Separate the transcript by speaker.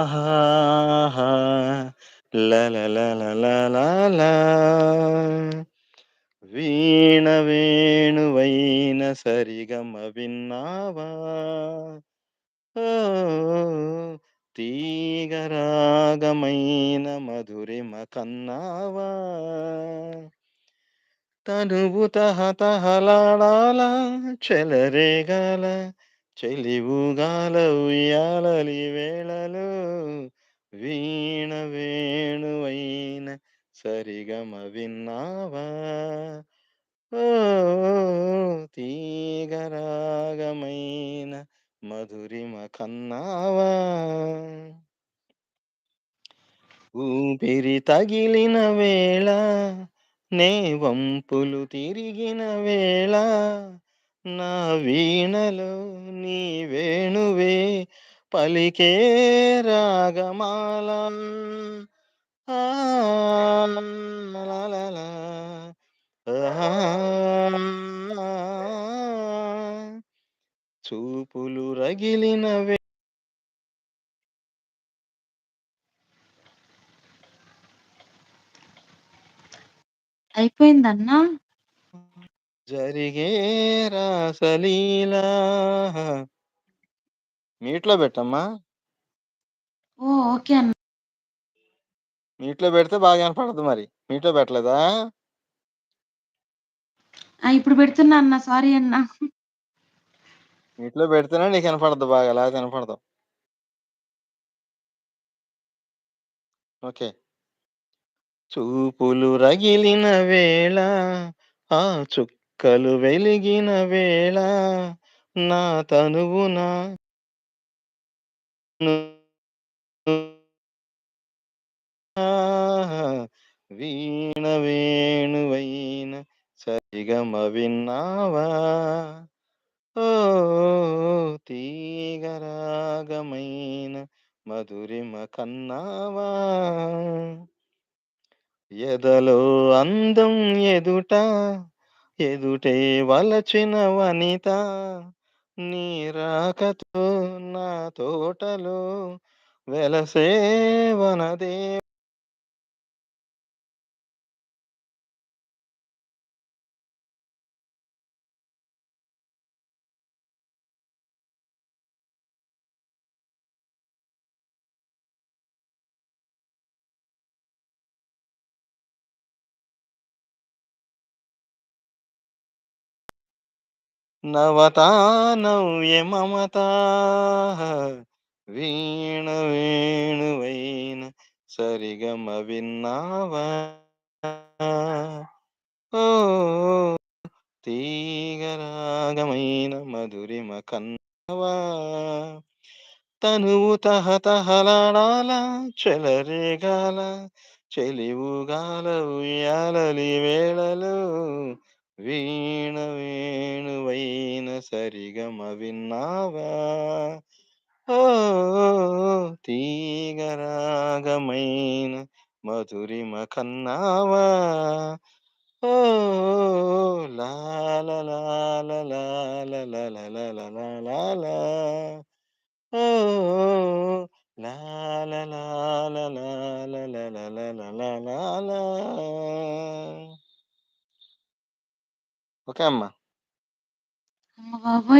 Speaker 1: ఆహాహా! లలలలలలాలా. వీణ వేణువైన సరిగమ విన్నావా? ఓహ్! తీగ రాగమైన మధురిమ కన్నావా? తనువు తహతహలాడాల చెలరేగాల చెలివుగాల ఉయ్యాలలి వేళలో వీణ వేణువైన సరిగమ విన్నావా ఓ తీగరాగమైన మధురిమ కన్నావా ఊపిరి తగిలిన వేళ నే వంపులు తిరిగిన వేళ నా వీణలో నీ వేణువే పలికే రాగమాల ఆ, లా, లా, లా. ఆ, చూపులు రగిలిన
Speaker 2: అయిపోయిందన్నా?
Speaker 1: జరిగే రాసలీలా మీట్లో పెట్టమ్మా
Speaker 2: ఓహ్! ఓకే అన్న.
Speaker 1: మీట్లో పెడితే బాగా కనపడదు మరి మీట్లో పెట్టలేదా
Speaker 2: ఇప్పుడు పెడుతున్నా అన్న. సారీ అన్న.
Speaker 1: మీట్లో పెడితేనే నీకు కనపడదు బాగా లేకపోతే కనపడదు ఓకే చూపులు రగిలిన వేళ ఆ చుక్కలు వెలిగిన వేళ నా తనువున వీణ వేణువైన సరిగమ విన్నావా ఓ తీగరాగమైన మధురిమ కన్నావా ఎదలో అందం ఎదుట ఎదుటే వలచిన వనిత నీ రాకతో నా తోటలో వెలసే వనదే నవతానవ్య మమత వీణ వేణువైన సరిగమ విన్నావా ఓ తీగరాగమైన మధురిమ కన్నవా తనువు తహతహలాడాల చెలరేగాల చెలివుగాల ఉయ్యాలలి వేళలో వీణ వేణువైన సరిగమ విన్నావా ఓ తీగరాగమైన మధురిమ కన్నావా ఓ లాల లాల లాల లాల లాల లాల ఓ లాల లాల లాల లాల లాల ఓకే అమ్మా
Speaker 2: అమ్మ బాబోయ్!